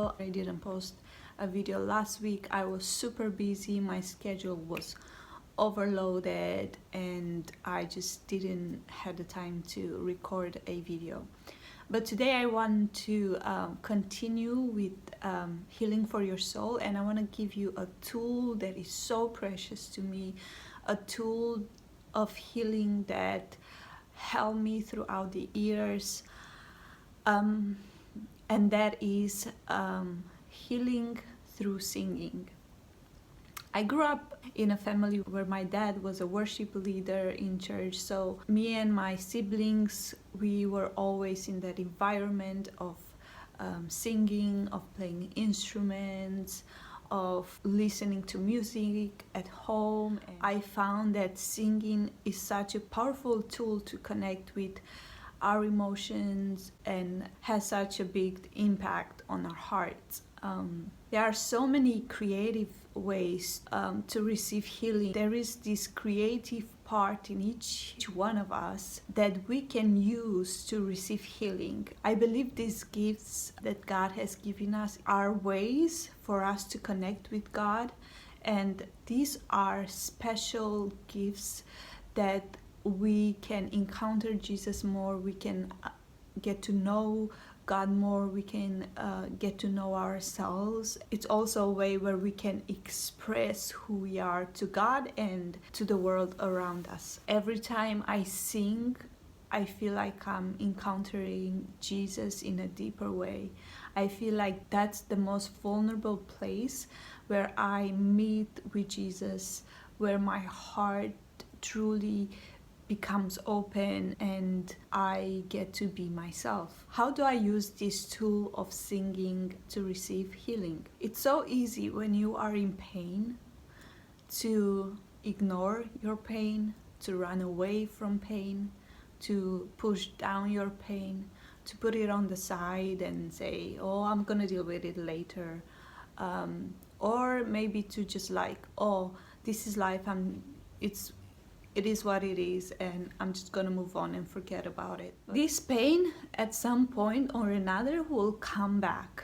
while. I didn't post a video last week. I was super busy. My schedule was overloaded and I just didn't have the time to record a video. But today I want to continue with healing for your soul, and I want to give you a tool that is so precious to me, a tool of healing that helped me throughout the years, and that is healing through singing. I grew up in a family where my dad was a worship leader in church, so me and my siblings, we were always in that environment of singing, of playing instruments, of listening to music at home. And I found that singing is such a powerful tool to connect with our emotions and has such a big impact on our hearts. There are so many creative ways to receive healing. There is this creative part in each one of us that we can use to receive healing. I believe these gifts that God has given us are ways for us to connect with God, and these are special gifts that we can encounter Jesus more, we can get to know God more, we can get to know ourselves. It's also a way where we can express who we are to God and to the world around us. Every time I sing, I feel like I'm encountering Jesus in a deeper way. I feel like that's the most vulnerable place where I meet with Jesus, where my heart truly becomes open and I get to be myself. How do I use this tool of singing to receive healing? It's so easy when you are in pain to ignore your pain, to run away from pain, to push down your pain, to put it on the side and say, oh, I'm gonna deal with it later. Or maybe to just like, oh, this is life, it is what it is, and I'm just gonna move on and forget about it. This pain at some point or another will come back.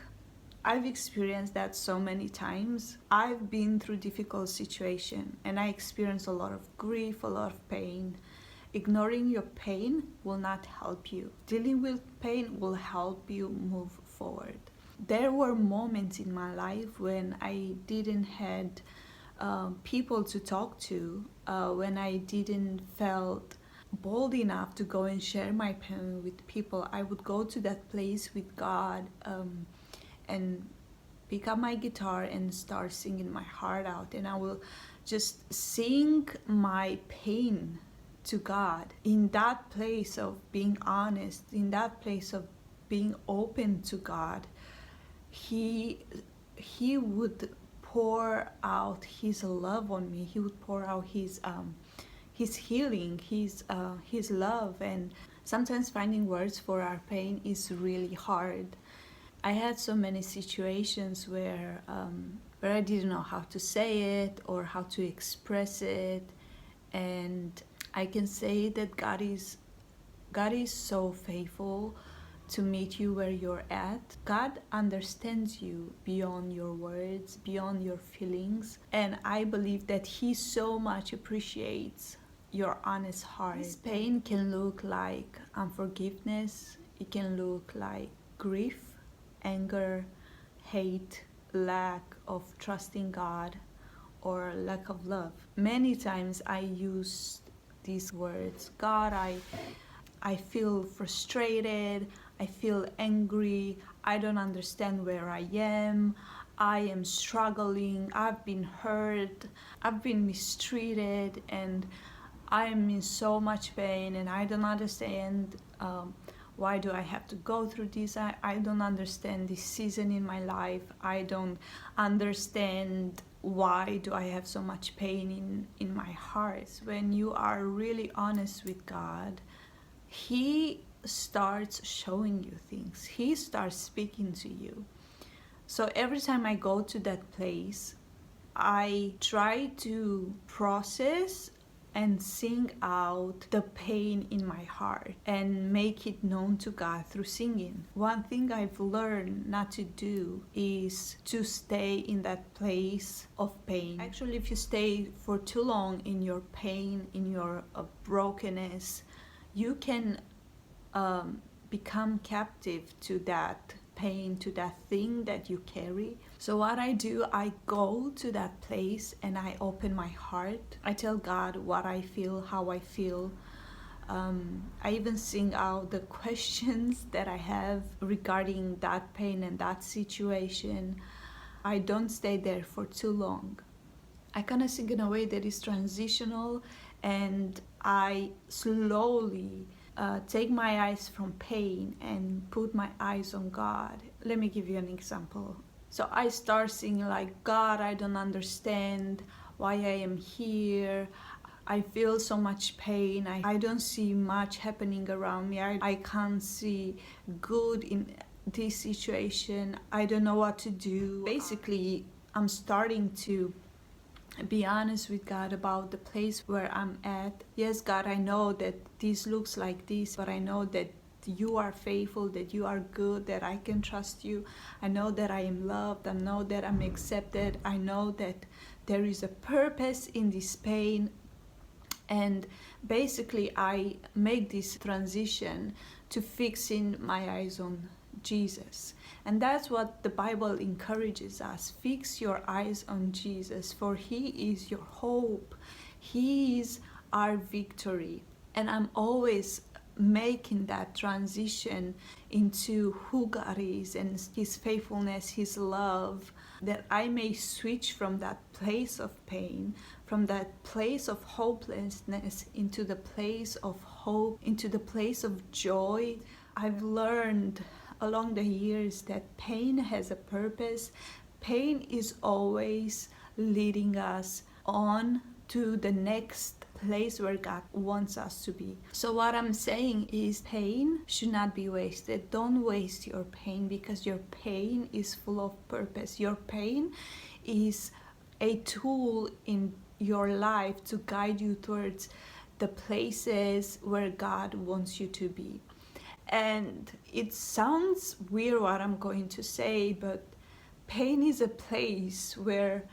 I've experienced that so many times. I've been through difficult situations and I experienced a lot of grief, a lot of pain. Ignoring your pain will not help you. Dealing with pain will help you move forward. There were moments in my life when I didn't had people to talk to, when I didn't felt bold enough to go and share my pain with people. I would go to that place with God and pick up my guitar and start singing my heart out, and I will just sing my pain to God. In that place of being honest, in that place of being open to God, He would pour out His love on me. He would pour out His healing, His love. And sometimes finding words for our pain is really hard. I had so many situations where I didn't know how to say it or how to express it, and I can say that God is so faithful to meet you where you're at. God understands you beyond your words, beyond your feelings, and I believe that He so much appreciates your honest heart. This pain can look like unforgiveness, it can look like grief, anger, hate, lack of trusting God, or lack of love. Many times I use these words. God, I feel frustrated, I feel angry, I don't understand where I am struggling, I've been hurt, I've been mistreated, and I am in so much pain, and I don't understand why do I have to go through this. I don't understand this season in my life. I don't understand why do I have so much pain in my heart. When you are really honest with God, He starts showing you things. He starts speaking to you. So every time I go to that place, I try to process and sing out the pain in my heart and make it known to God through singing. One thing I've learned not to do is to stay in that place of pain. Actually, if you stay for too long in your pain, in your brokenness, you can become captive to that pain, to that thing that you carry. So what I do, I go to that place and I open my heart. I tell God what I feel, how I feel. I even sing out the questions that I have regarding that pain and that situation. I don't stay there for too long. I kind of sing in a way that is transitional, and I slowly take my eyes from pain and put my eyes on God. Let me give you an example. So I start singing like, God, I don't understand why I am here. I feel so much pain. I don't see much happening around me. I can't see good in this situation. I don't know what to do. Basically, I'm starting to be honest with God about the place where I'm at. Yes, God, I know that this looks like this, but I know that you are faithful, that you are good, that I can trust you. I know that I am loved. I know that I'm accepted. I know that there is a purpose in this pain. And basically, I make this transition to fixing my eyes on Jesus. And that's what the Bible encourages us. Fix your eyes on Jesus, for He is your hope. He is our victory. And I'm always making that transition into who God is and His faithfulness, His love, that I may switch from that place of pain, from that place of hopelessness, into the place of hope, into the place of joy. I've learned along the years that pain has a purpose. Pain is always leading us on to the next place where God wants us to be. So what I'm saying is, pain should not be wasted. Don't waste your pain, because your pain is full of purpose. Your pain is a tool in your life to guide you towards the places where God wants you to be. And it sounds weird what I'm going to say, but pain is a place where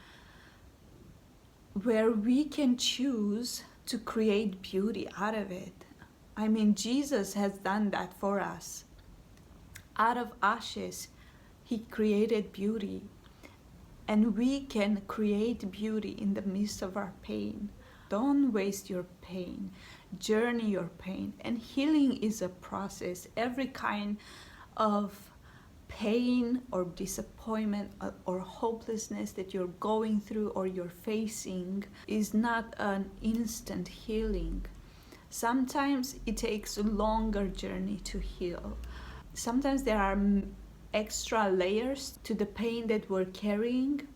we can choose to create beauty out of it. I mean, Jesus has done that for us. Out of ashes, He created beauty. And we can create beauty in the midst of our pain. Don't waste your pain. Journey your pain. And healing is a process. Every kind of pain or disappointment or hopelessness that you're going through or you're facing is not an instant healing. Sometimes it takes a longer journey to heal. Sometimes there are extra layers to the pain that we're carrying.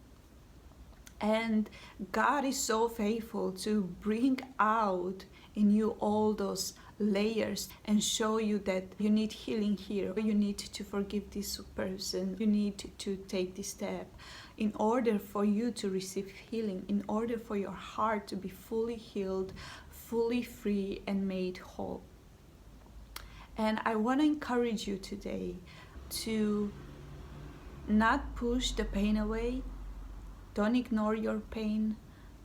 And God is so faithful to bring out in you all those layers and show you that you need healing here, you need to forgive this person, you need to take this step in order for you to receive healing, in order for your heart to be fully healed, fully free, and made whole. And I want to encourage you today to not push the pain away. Don't ignore your pain.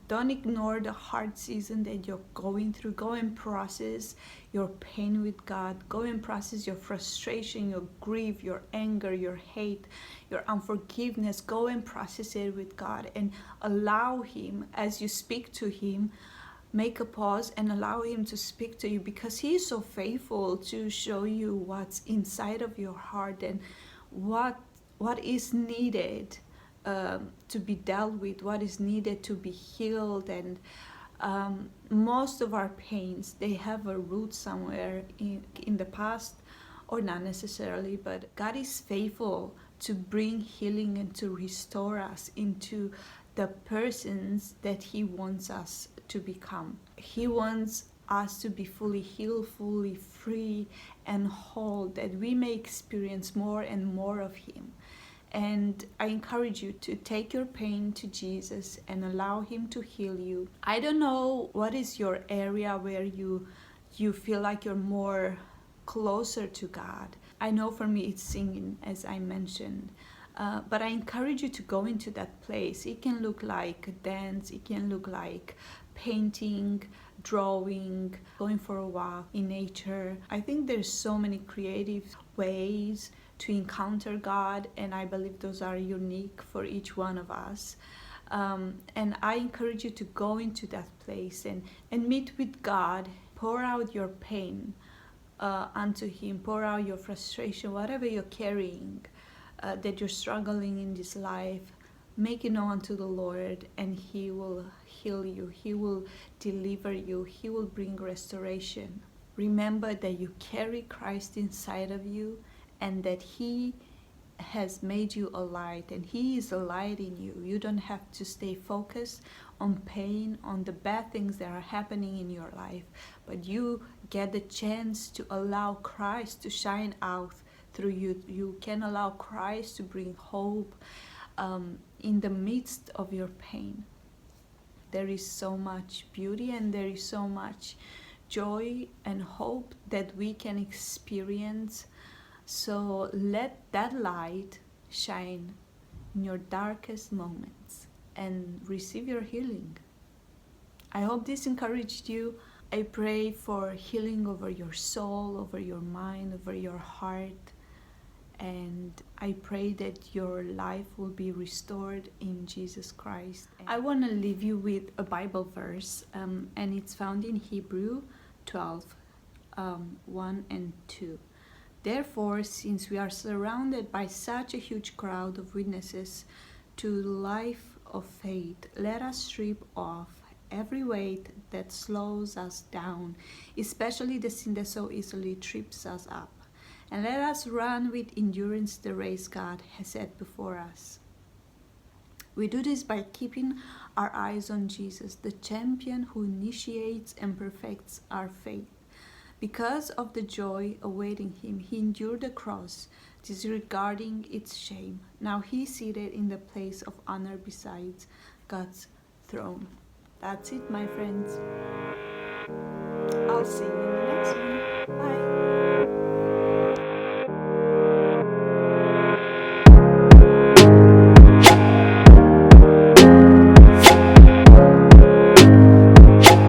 Don't ignore the hard season that you're going through. Go and process your pain with God. Go and process your frustration, your grief, your anger, your hate, your unforgiveness. Go and process it with God and allow Him, as you speak to Him, make a pause and allow Him to speak to you, because He is so faithful to show you what's inside of your heart and what is needed to be dealt with, what is needed to be healed. And most of our pains, they have a root somewhere in the past, or not necessarily, but God is faithful to bring healing and to restore us into the persons that He wants us to become. He wants us to be fully healed, fully free and whole, that we may experience more and more of Him. And I encourage you to take your pain to Jesus and allow him to heal you. I don't know what is your area where you feel like you're more closer to God. I know for me it's singing, as I mentioned. But I encourage you to go into that place. It can look like dance, it can look like painting, drawing, going for a walk in nature. I think there's so many creative ways to encounter God, and I believe those are unique for each one of us. And I encourage you to go into that place and meet with God. Pour out your pain unto him. Pour out your frustration, whatever you're carrying, that you're struggling in this life. Make it known to the Lord, and he will heal you. He will deliver you. He will bring restoration. Remember that you carry Christ inside of you, and that he has made you a light, and he is a light in you. You don't have to stay focused on pain, on the bad things that are happening in your life, but you get the chance to allow Christ to shine out through you. You can allow Christ to bring hope in the midst of your pain. There is so much beauty, and there is so much joy and hope that we can experience. So let that light shine in your darkest moments and receive your healing. I hope this encouraged you. I pray for healing over your soul, over your mind, over your heart. And I pray that your life will be restored in Jesus Christ. I want to leave you with a Bible verse, and it's found in Hebrew 12, 1 and 2. Therefore, since we are surrounded by such a huge crowd of witnesses to the life of faith, let us strip off every weight that slows us down, especially the sin that so easily trips us up. And let us run with endurance the race God has set before us. We do this by keeping our eyes on Jesus, the champion who initiates and perfects our faith. Because of the joy awaiting him, he endured the cross, disregarding its shame. Now he is seated in the place of honor beside God's throne. That's it, my friends. I'll see you